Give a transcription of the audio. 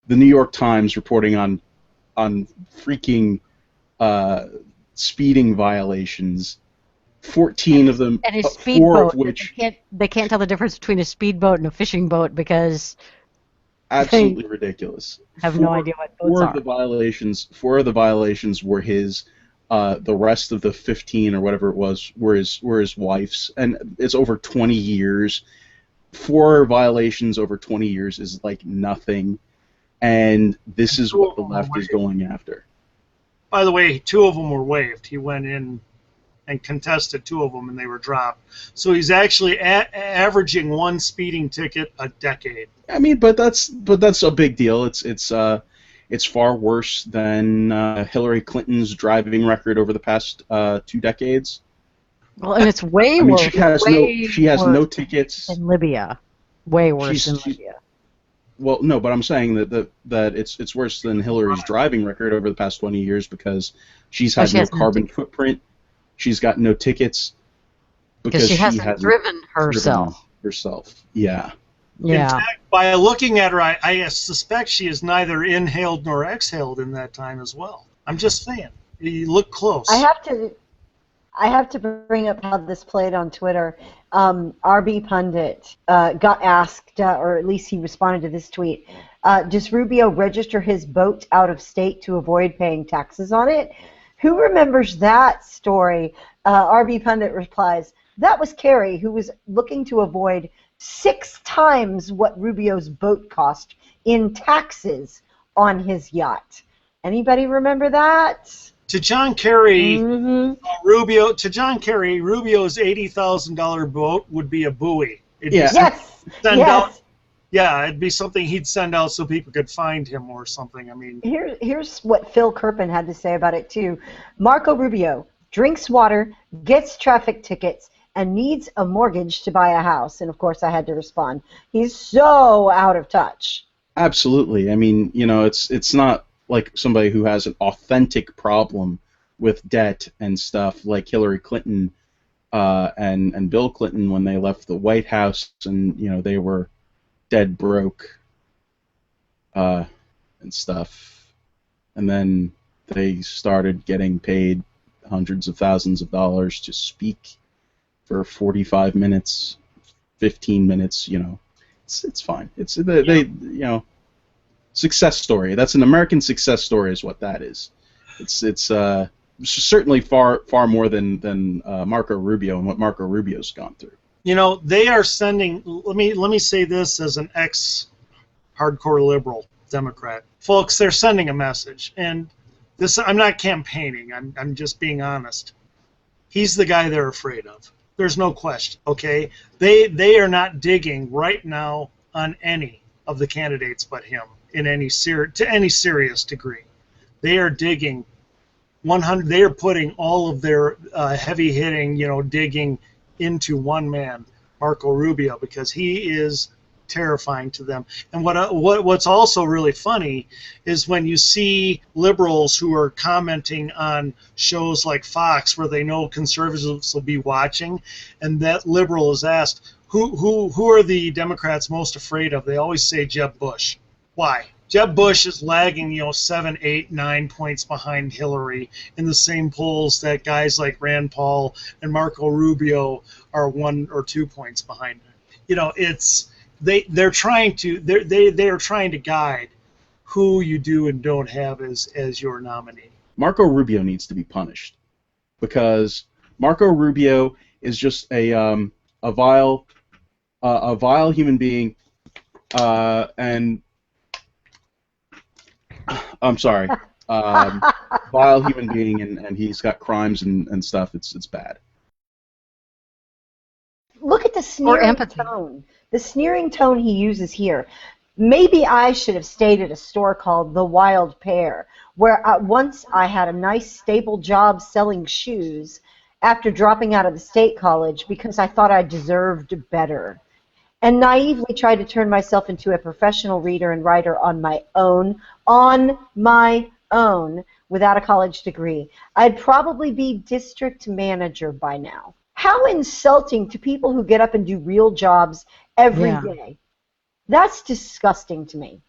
the New York Times reporting on freaking speeding violations. 14 of them, And a 4 speedboat. of which They can't tell the difference between a speedboat and a fishing boat because absolutely ridiculous. have no idea what boats are. 4 of the violations were his. The rest of the 15 or whatever it was were his wife's, and it's over 20 years. 4 violations over 20 years is like nothing, and this is what the left is going after. By the way, 2 of them were waived. He went in and contested 2 of them, and they were dropped. So he's actually averaging 1 speeding ticket a decade. I mean, but that's a big deal. It's far worse than Hillary Clinton's driving record over the past 2 decades. Well, and it's way worse. She has no tickets in Libya. Way worse than Libya. Well, no, but I'm saying that it's worse than Hillary's driving record over the past 20 years because she's had no carbon footprint. She's got no tickets because she hasn't driven herself. Yeah. Yeah. In fact, by looking at her, I suspect she is neither inhaled nor exhaled in that time as well. I'm just saying. You look close. I have to bring up how this played on Twitter. RB Pundit got asked, or at least he responded to this tweet, does Rubio register his boat out of state to avoid paying taxes on it? Who remembers that story? RB Pundit replies, that was Kerry, who was looking to avoid 6 times what Rubio's boat cost in taxes on his yacht. Anybody remember that? To John Kerry, Rubio's $80,000 boat would be a buoy. Yes. Yeah, it'd be something he'd send out so people could find him or something. I mean, here's what Phil Kerpen had to say about it too. Marco Rubio drinks water, gets traffic tickets, and needs a mortgage to buy a house. And of course, I had to respond. He's so out of touch. Absolutely. I mean, it's not like somebody who has an authentic problem with debt and stuff like Hillary Clinton and Bill Clinton when they left the White House and they were dead broke and stuff, and then they started getting paid hundreds of thousands of dollars to speak for 45 minutes, 15 minutes. It's fine. It's success story. That's an American success story, is what that is. It's certainly far more than Marco Rubio and what Marco Rubio's gone through. They are sending. Let me say this as an ex-hardcore liberal Democrat, folks. They're sending a message, and this. I'm not campaigning. I'm just being honest. He's the guy they're afraid of. There's no question. Okay, they are not digging right now on any of the candidates but him in any to any serious degree. They are digging 100. They are putting all of their heavy hitting, digging into one man, Marco Rubio, because he is terrifying to them. And what's also really funny is when you see liberals who are commenting on shows like Fox where they know conservatives will be watching, and that liberal is asked, who are the Democrats most afraid of? They always say Jeb Bush. Why? Jeb Bush is lagging, 7, 8, 9 points behind Hillary in the same polls that guys like Rand Paul and Marco Rubio are 1 or 2 points behind. They're trying to guide who you do and don't have as your nominee. Marco Rubio needs to be punished because Marco Rubio is just a vile human being, and I'm sorry, vile human being, and he's got crimes and stuff. It's bad. Look at the sneering tone. The sneering tone he uses here. Maybe I should have stayed at a store called The Wild Pear, where once I had a nice, stable job selling shoes after dropping out of the state college because I thought I deserved better, and naively tried to turn myself into a professional reader and writer on my own, without a college degree. I'd probably be district manager by now. How insulting to people who get up and do real jobs every day. That's disgusting to me.